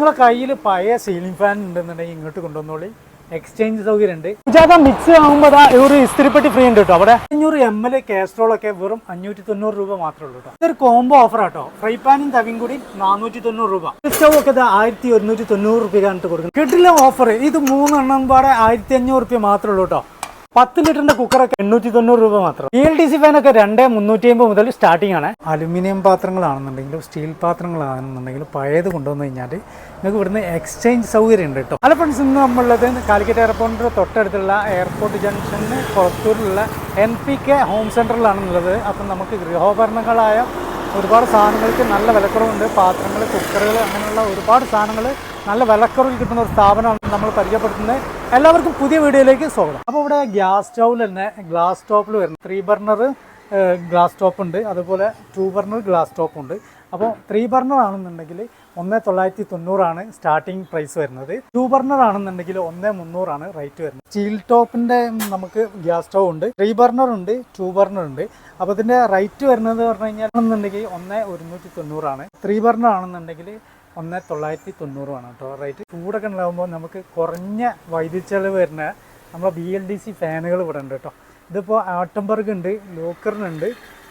നമ്മളെ കയ്യിൽ പഴയ സീലിംഗ് ഫാൻ ഉണ്ടെന്നുണ്ടെങ്കിൽ ഇങ്ങോട്ട് കൊണ്ടുവന്നോളി. എക്സ്ചേഞ്ച് സൗകര്യം ഉണ്ട്. സുജാത മിക്സ് ആകുമ്പോൾ ഒരു ഇസ്തിരിപ്പെട്ടി ഫ്രീ ഉണ്ട് കേട്ടോ. അവിടെ 500 ml കാസ്ട്രോൾ ഒക്കെ വെറും 590 രൂപ മാത്രമേ ഉള്ളൂ കേട്ടോ. ഇതൊരു കോംബോ ഓഫർ ആട്ടോ. ഫ്രൈ പാനും തവിയും കൂടി 490 രൂപ. സ്റ്റവ് ഒക്കെ 1190 രൂപയ്ക്കാണ് കൊടുക്കുന്നത്. കിട്ടില്ല ഓഫർ. ഇത് 3 എണ്ണം പാടെ 1500 രൂപ മാത്രമേ ഉള്ളൂ കേട്ടോ. 10 ലിറ്ററിന്റെ കുക്കറൊക്കെ 890 രൂപ മാത്രം. ELDC ഫാനൊക്കെ 2350 മുതൽ സ്റ്റാർട്ടിംഗ് ആണ്. അലുമിനിയം പാത്രങ്ങളാണെന്നുണ്ടെങ്കിലും സ്റ്റീൽ പാത്രങ്ങളാണെന്നുണ്ടെങ്കിലും പഴയത് കൊണ്ടുവന്നു കഴിഞ്ഞാൽ നിങ്ങൾക്ക് ഇവിടുന്ന് എക്സ്ചേഞ്ച് സൗകര്യം ഉണ്ട് കേട്ടോ. അല്ല ഫ്രണ്ട്സ്, ഇന്ന് നമ്മളുള്ളത് കാലിക്കറ്റ് എയർപോർട്ടിൻ്റെ തൊട്ടടുത്തുള്ള എയർപോർട്ട് ജംഗ്ഷന് പുറത്തൂരിലുള്ള NPK ഹോം സെൻറ്ററിലാണെന്നുള്ളത്. അപ്പം നമുക്ക് ഗൃഹോപകരണങ്ങളായ ഒരുപാട് സാധനങ്ങൾക്ക് നല്ല വിലക്കുറവുണ്ട്. പാത്രങ്ങൾ, കുക്കറുകൾ, അങ്ങനെയുള്ള ഒരുപാട് സാധനങ്ങൾ നല്ല വിലക്കുറവിൽ കിട്ടുന്ന ഒരു സ്ഥാപനമാണ് നമ്മൾ പരിചയപ്പെടുത്തുന്നത്. എല്ലാവർക്കും പുതിയ വീഡിയോയിലേക്ക് സ്വാഗതം. അപ്പോൾ ഇവിടെ ഗ്യാസ് സ്റ്റൗവിൽ തന്നെ ഗ്ലാസ് ടോപ്പിൽ വരുന്ന 3 ബർണർ ഗ്ലാസ് ടോപ്പ് ഉണ്ട്, അതുപോലെ 2 ബർണർ ഗ്ലാസ് ടോപ്പ് ഉണ്ട്. അപ്പോൾ 3 ബർണർ ആണെന്നുണ്ടെങ്കിൽ 1990 സ്റ്റാർട്ടിംഗ് പ്രൈസ് വരുന്നത്. 2 ബർണർ ആണെന്നുണ്ടെങ്കിൽ 1300 റേറ്റ് വരുന്നത്. സ്റ്റീൽ ടോപ്പിൻ്റെ നമുക്ക് ഗ്യാസ് സ്റ്റൗ ഉണ്ട്, 3 ബർണർ ഉണ്ട്, 2 ബർണർ ഉണ്ട്. അപ്പോൾ ഇതിൻ്റെ റേറ്റ് വരുന്നത് പറഞ്ഞു കഴിഞ്ഞാൽ 1190 3 ബർണർ ആണെന്നുണ്ടെങ്കിൽ 1990 കേട്ടോ റേറ്റ്. ചൂടൊക്കെ ഉണ്ടാകുമ്പോൾ നമുക്ക് കുറഞ്ഞ വൈദ്യുതി ചെലവ് വരുന്ന നമ്മളെ BLDC ഫാനുകൾ ഇവിടെ ഉണ്ട് കേട്ടോ. ഇതിപ്പോൾ ആട്ടംബർഗ് ഉണ്ട്, ലോക്കറിനുണ്ട്,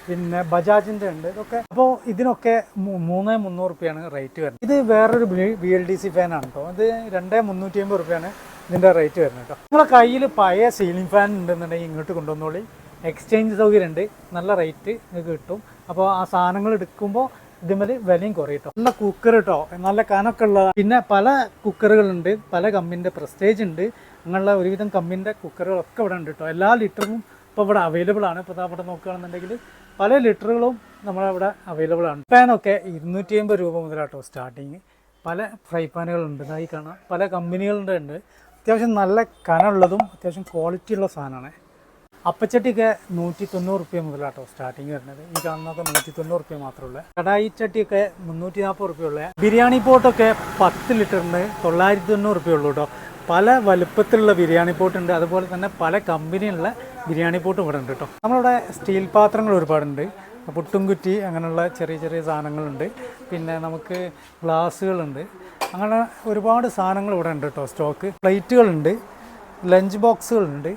പിന്നെ ബജാജിൻ്റെ ഉണ്ട്. ഇതൊക്കെ അപ്പോൾ ഇതിനൊക്കെ 3300 രൂപയാണ് റേറ്റ് വരുന്നത്. ഇത് വേറൊരു BLDC ഫാനാണ് കേട്ടോ. ഇത് 2350 രൂപയാണ് ഇതിൻ്റെ റേറ്റ് വരുന്നത് കേട്ടോ. നിങ്ങളെ കയ്യിൽ പഴയ സീലിംഗ് ഫാൻ ഉണ്ടെന്നുണ്ടെങ്കിൽ ഇങ്ങോട്ട് കൊണ്ടുവന്നോളി. എക്സ്ചേഞ്ച് സൗകര്യം ഉണ്ട്, നല്ല റേറ്റ് നിങ്ങൾക്ക് കിട്ടും. അപ്പോൾ ആ സാധനങ്ങൾ എടുക്കുമ്പോൾ ഇതുമേൽ വിലയും കുറയും കേട്ടോ. നല്ല കുക്കർ കേട്ടോ, നല്ല കനമൊക്കെ ഉള്ള. പിന്നെ പല കുക്കറുകളുണ്ട്, പല കമ്പനിൻ്റെ പ്രസ്റ്റേജ് ഉണ്ട്, അങ്ങനെയുള്ള ഒരുവിധം കമ്പനിൻ്റെ കുക്കറുകളൊക്കെ ഇവിടെ ഉണ്ട് കേട്ടോ. എല്ലാ ലിറ്ററും ഇപ്പോൾ ഇവിടെ അവൈലബിൾ ആണ്. ഇപ്പോൾ അവിടെ നോക്കുകയാണെന്നുണ്ടെങ്കിൽ പല ലിറ്ററുകളും നമ്മളവിടെ അവൈലബിൾ ആണ്. ഫാനൊക്കെ 250 രൂപ മുതലാട്ടോ സ്റ്റാർട്ടിങ്. പല ഫ്രൈ പാനുകളുണ്ട്, ഇതായി കാണാം. പല കമ്പനികളുടെ ഉണ്ട്. അത്യാവശ്യം നല്ല കനമുള്ളതും അത്യാവശ്യം ക്വാളിറ്റി ഉള്ള സാധനമാണ്. അപ്പച്ചട്ടിയൊക്കെ 190 രൂപ മുതലാട്ടോ സ്റ്റാർട്ടിങ് വരുന്നത്. ഈ കാണുന്നതൊക്കെ 190 രൂപ മാത്രമേ ഉള്ളൂ. കടായി ചട്ടിയൊക്കെ 340 രൂപ ഉള്ളത്. ബിരിയാണി പോട്ടൊക്കെ 10 ലിറ്ററിന് 990 രൂപ ഉള്ളൂ കേട്ടോ. പല വലുപ്പത്തിലുള്ള ബിരിയാണി പോട്ടുണ്ട്, അതുപോലെ തന്നെ പല കമ്പനിയുള്ള ബിരിയാണി പോട്ടും ഇവിടെ ഉണ്ട് കേട്ടോ. നമ്മളിവിടെ സ്റ്റീൽ പാത്രങ്ങൾ ഒരുപാടുണ്ട്, പുട്ടുംകുറ്റി അങ്ങനെയുള്ള ചെറിയ ചെറിയ സാധനങ്ങളുണ്ട്. പിന്നെ നമുക്ക് ഗ്ലാസ്സുകളുണ്ട്, അങ്ങനെ ഒരുപാട് സാധനങ്ങൾ ഇവിടെ ഉണ്ട് കേട്ടോ. സ്റ്റോക്ക് പ്ലേറ്റുകളുണ്ട്, ലഞ്ച് ബോക്സുകളുണ്ട്,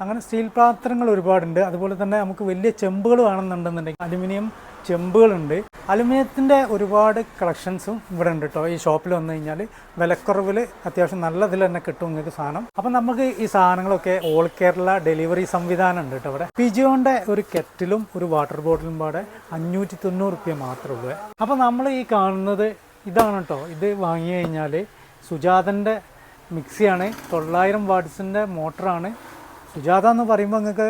അങ്ങനെ സ്റ്റീൽ പാത്രങ്ങൾ ഒരുപാടുണ്ട്. അതുപോലെ തന്നെ നമുക്ക് വലിയ ചെമ്പുകൾ വേണമെന്നുണ്ടെന്നുണ്ടെങ്കിൽ അലുമിനിയം ചെമ്പുകളുണ്ട്. അലുമിനിയത്തിൻ്റെ ഒരുപാട് കളക്ഷൻസും ഇവിടെ ഉണ്ട് കേട്ടോ. ഈ ഷോപ്പിൽ വന്നു കഴിഞ്ഞാൽ വിലക്കുറവിൽ അത്യാവശ്യം നല്ലതിൽ തന്നെ കിട്ടും നിങ്ങൾക്ക് സാധനം. അപ്പം നമുക്ക് ഈ സാധനങ്ങളൊക്കെ ഓൾ കേരള ഡെലിവറി സംവിധാനം ഉണ്ട് കേട്ടോ. ഇവിടെ പിജിയോൻ്റെ ഒരു കെറ്റിലും ഒരു വാട്ടർ ബോട്ടിലും പാടെ 590 രൂപ മാത്രമേ ഉള്ളൂ. അപ്പം നമ്മൾ ഈ കാണുന്നത് ഇതാണ് കേട്ടോ. ഇത് വാങ്ങി കഴിഞ്ഞാൽ സുജാതൻ്റെ മിക്സിയാണ്, 900 വാട്ട്സിൻ്റെ മോട്ടറാണ്. സുജാത എന്ന് പറയുമ്പോൾ നിങ്ങൾക്ക്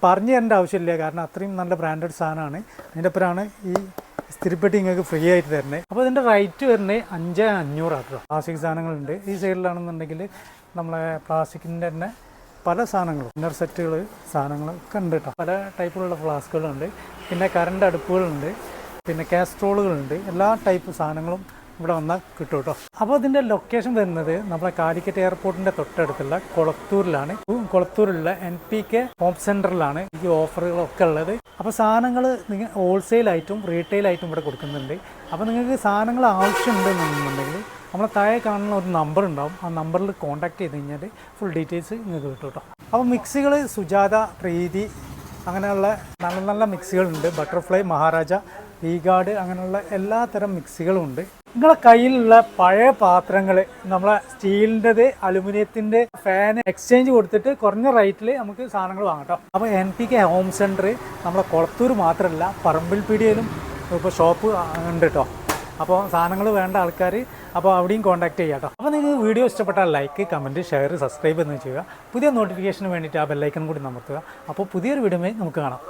പറഞ്ഞു തരേണ്ട ആവശ്യമില്ല, കാരണം അത്രയും നല്ല ബ്രാൻഡഡ് സാധനമാണ്. അതിൻ്റെ അപ്പുറമാണ് ഈ ഇസ്തിരിപ്പെട്ടി നിങ്ങൾക്ക് ഫ്രീ ആയിട്ട് തരുന്നത്. അപ്പോൾ ഇതിൻ്റെ റേറ്റ് വരുന്നത് 5500 കേട്ടോ. പ്ലാസ്റ്റിക് സാധനങ്ങളുണ്ട്. ഈ സൈഡിലാണെന്നുണ്ടെങ്കിൽ നമ്മളെ പ്ലാസ്റ്റിക്കിൻ്റെ തന്നെ പല സാധനങ്ങളും, ഇന്നർ സെറ്റുകൾ സാധനങ്ങളൊക്കെ ഉണ്ട് കേട്ടോ. പല ടൈപ്പിലുള്ള ഫ്ലാസ്കുകളുണ്ട്, പിന്നെ കറണ്ട് അടുപ്പുകളുണ്ട്, പിന്നെ കാസ്ട്രോളുകളുണ്ട്. എല്ലാ ടൈപ്പ് സാധനങ്ങളും ഇവിടെ വന്നാൽ കിട്ടും കേട്ടോ. അപ്പോൾ ഇതിൻ്റെ ലൊക്കേഷൻ വരുന്നത് നമ്മളെ കാലിക്കറ്റ് എയർപോർട്ടിൻ്റെ തൊട്ടടുത്തുള്ള കൊളത്തൂരിലാണ്. കൊളത്തൂരിലുള്ള NPK ഹോം സെൻറ്ററിലാണ് ഈ ഓഫറുകളൊക്കെ ഉള്ളത്. അപ്പോൾ സാധനങ്ങൾ നിങ്ങൾ ഹോൾസെയിലായിട്ടും റീറ്റെയിലായിട്ടും ഇവിടെ കൊടുക്കുന്നുണ്ട്. അപ്പോൾ നിങ്ങൾക്ക് സാധനങ്ങൾ ആവശ്യമുണ്ടെന്നുണ്ടെങ്കിൽ നമ്മളെ താഴെ കാണുന്ന ഒരു നമ്പർ ഉണ്ടാവും. ആ നമ്പറിൽ കോൺടാക്ട് ചെയ്ത് കഴിഞ്ഞാൽ ഫുൾ ഡീറ്റെയിൽസ് നിങ്ങൾക്ക് കിട്ടും കേട്ടോ. അപ്പോൾ മിക്സികൾ സുജാത, പ്രീതി അങ്ങനെയുള്ള നല്ല നല്ല മിക്സികളുണ്ട്. ബട്ടർഫ്ലൈ, മഹാരാജ, V-ഗാർഡ് അങ്ങനെയുള്ള എല്ലാ തരം മിക്സികളും ഉണ്ട്. നിങ്ങളെ കയ്യിലുള്ള പഴയ പാത്രങ്ങൾ നമ്മളെ സ്റ്റീലിൻ്റെത്, അലുമിനിയത്തിൻ്റെ ഫാൻ എക്സ്ചേഞ്ച് കൊടുത്തിട്ട് കുറഞ്ഞ റേറ്റിൽ നമുക്ക് സാധനങ്ങൾ വാങ്ങാം കേട്ടോ. അപ്പോൾ NPK ഹോം സെൻറ്റർ നമ്മളെ കൊളത്തൂർ മാത്രമല്ല പറമ്പിൽ പീടികയിലും ഇപ്പോൾ ഷോപ്പ് ഉണ്ട് കേട്ടോ. അപ്പോൾ സാധനങ്ങൾ വേണ്ട ആൾക്കാർ അപ്പോൾ അവിടെയും കോൺടാക്ട് ചെയ്യാം കേട്ടോ. അപ്പോൾ നിങ്ങൾക്ക് വീഡിയോ ഇഷ്ടപ്പെട്ടാൽ ലൈക്ക്, കമൻറ്റ്, ഷെയർ, സബ്സ്ക്രൈബ് എന്ന് ചെയ്യുക. പുതിയ നോട്ടിഫിക്കേഷന് വേണ്ടിയിട്ട് ആ ബെല്ലൈക്കൺ കൂടി അമർത്തുക. അപ്പോൾ പുതിയൊരു വീഡിയോയിൽ നമുക്ക് കാണാം.